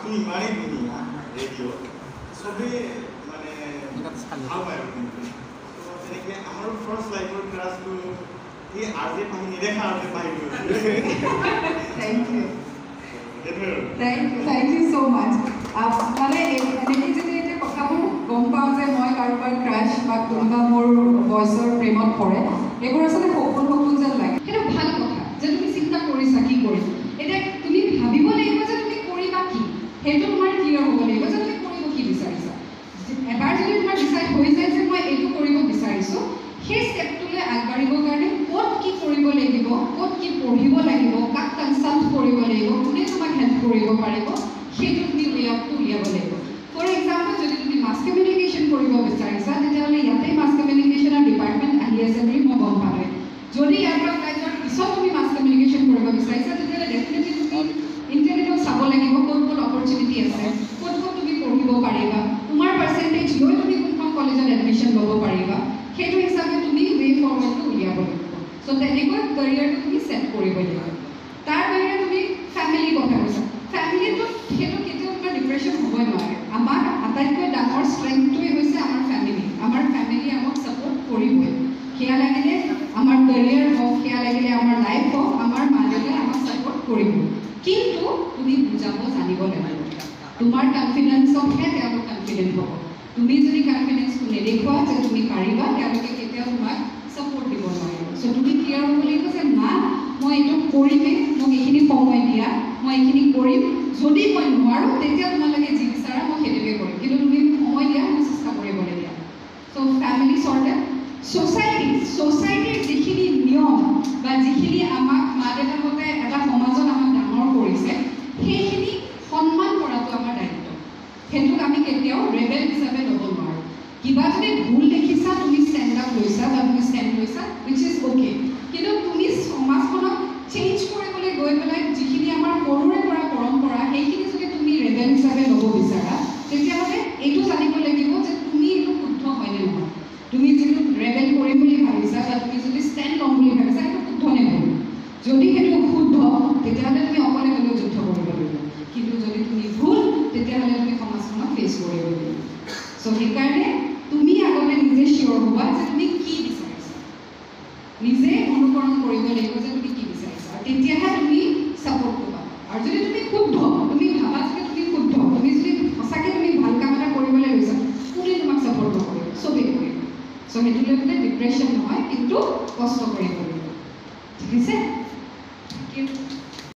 মাতটো ইমানেই ধুনীয়া ৰেডিঅ'ত চবেই মানে ভাল পায় আৰু কিন্তু তেনেকৈ আমাৰ ফাৰ্ষ্ট লাইফৰ ক্লাছটো এই আৰ্জে পাহি নেদেখা আৰ্জে পাহি thank you thank you so' much মানে এনেকৈ যদি এতিয়া কথাবোৰ গম পাওঁ যে মই কাৰোবাৰ ক্ৰাছ বা কোনোবা মোৰ ভইচৰ প্ৰেমত পৰে এইবোৰ আচলতে সপোন যেন লাগে সেইটো ভাল কথা যে তুমি চিন্তা কৰিছা কি কৰিম এতিয়া তুমি ভাবিব লাগিব যে তুমি কৰিবা কি সেইটো তোমাৰ ক্লিয়াৰ হ'ব লাগিব যে তুমি কৰিব কি বিচাৰিছা এবাৰ যদি তোমাৰ ডিচাইড হৈ যায় যে মই এইটো কৰিব বিচাৰিছোঁ সেই ষ্টেপটোলৈ আগবাঢ়িবৰ কাৰণে ক'ত কি কৰিব লাগিব ক'ত কি পঢ়িব লাগিব কাক কনচাল্ট কৰিব লাগিব কোনে তোমাক হেল্প কৰিব পাৰিব সেইটো তুমি উলিয়াব লাগিব ফৰ এক্সাম্পল যদি তুমি মাছ কমিউনিকেশ্যন কৰিব বিচাৰিছা তেতিয়াহ'লে ইয়াতে মাছ কমিউনিকেশ্যনৰ ডিপাৰ্টমেণ্ট আহি আছে বুলি মই গম পালোঁ যদি ইয়াৰ পৰা ওলাই যোৱাৰ পিছত তুমি মাছ কমিউনিকেশ্যন কৰিব বিচাৰিছা তেতিয়াহ'লে ডেফিনেটলি তুমি ইণ্টাৰনেটত চাব লাগিব ক'ত ক'ত অপৰচুনিটি আছে ক'ত ক'ত তুমি পঢ়িব পাৰিবা তোমাৰ পাৰ্চেণ্টেজ লৈ তুমি কোনখন কলেজত এডমিশ্যন ল'ব পাৰিবা সেইটো হিচাপে তুমি ৱে ফৰৱাৰ্ডটো উলিয়াব লাগিব চ' তেনেকৈ কেৰিয়াৰটো তুমি ছেট কৰিব লাগিব তাৰ বাহিৰে তুমি ফেমিলিৰ কথা কৈছা ফেমিলিটো সেইটো কেতিয়াও তোমাৰ ডিপ্ৰেশ্যন হ'বই নোৱাৰে আমাৰ আটাইতকৈ ডাঙৰ ষ্ট্ৰেংথটোৱে হৈছে আমাৰ ফেমিলি আমাক ছাপোৰ্ট কৰিবই সেয়া লাগিলে আমাৰ কেৰিয়াৰ হওক সেয়া লাগিলে আমাৰ লাইফ হওক আমাৰ মা দেউতাই আমাক ছাপোৰ্ট কৰিব কিন্তু তুমি বুজাব জানিব লাগিব তোমাৰ কনফিডেন্সকহে তেওঁলোক কনফিডেণ্ট হ'ব তুমি যদি কনফিডেন্সটো নেদেখুৱা যে তুমি পাৰিবা তেওঁলোকে কেতিয়াও তোমাক ছাপোৰ্ট দিব নোৱাৰিব চ' তুমি ক্লিয়াৰ হ'ব লাগিব যে মা মই এইটো কৰিমেই মোক এইখিনি সময় দিয়া মই এইখিনি কৰিম যদি মই নোৱাৰোঁ তেতিয়া তোমালোকে যি বিচাৰা মই সেইটোকে কৰিম কিন্তু তুমি সময় দিয়া মই চেষ্টা কৰিবলৈ দিয়া চ' ফেমিলি চৰ্টেড ছ'চাইটিৰ যিখিনি নিয়ম বা যিখিনি আমাক মা দেউতাহঁতে এটা সমাজত আমাক ডাঙৰ কৰিছে সেইখিনি সন্মান কৰাটো আমাৰ দায়িত্ব সেইটোক আমি কেতিয়াও ৰেবেল হিচাপে ল'ব নোৱাৰোঁ কিবা যদি ভুল দেখিছা তুমি ষ্টেণ্ড আপ লৈছা বা তুমি ষ্টেণ্ড লৈছা উইচ ইজ অ'কে কিন্তু তুমি সমাজখনক চেঞ্জ কৰিবলৈ গৈ পেলাই যিখিনি আমাৰ সৰুৰে পৰা পৰম্পৰা সেইখিনি যদি তুমি ৰেবেল হিচাপে ল'ব বিচাৰা তেতিয়াহ'লে এইটো জানিব লাগিব যে তুমি এইটো শুদ্ধ হয়নে নহয় তুমি যিটো ৰেবেল কৰিম বুলি ভাবিছা বা তুমি যদি ষ্টেণ্ড ল'ম বুলি ভাবিছা সেইটো শুদ্ধ নে ভুল যদি সেইটো শুদ্ধ তেতিয়াহ'লে তুমি অকলে হ'লেও যুদ্ধ কৰিব লাগিব কিন্তু যদি তুমি ভুল তেতিয়াহ'লে তুমি সমাজখনক ফেচ কৰিব লাগিব চ' সেইকাৰণে তুমি আগতে নিজে চিয়'ৰ হ'বা যে তুমি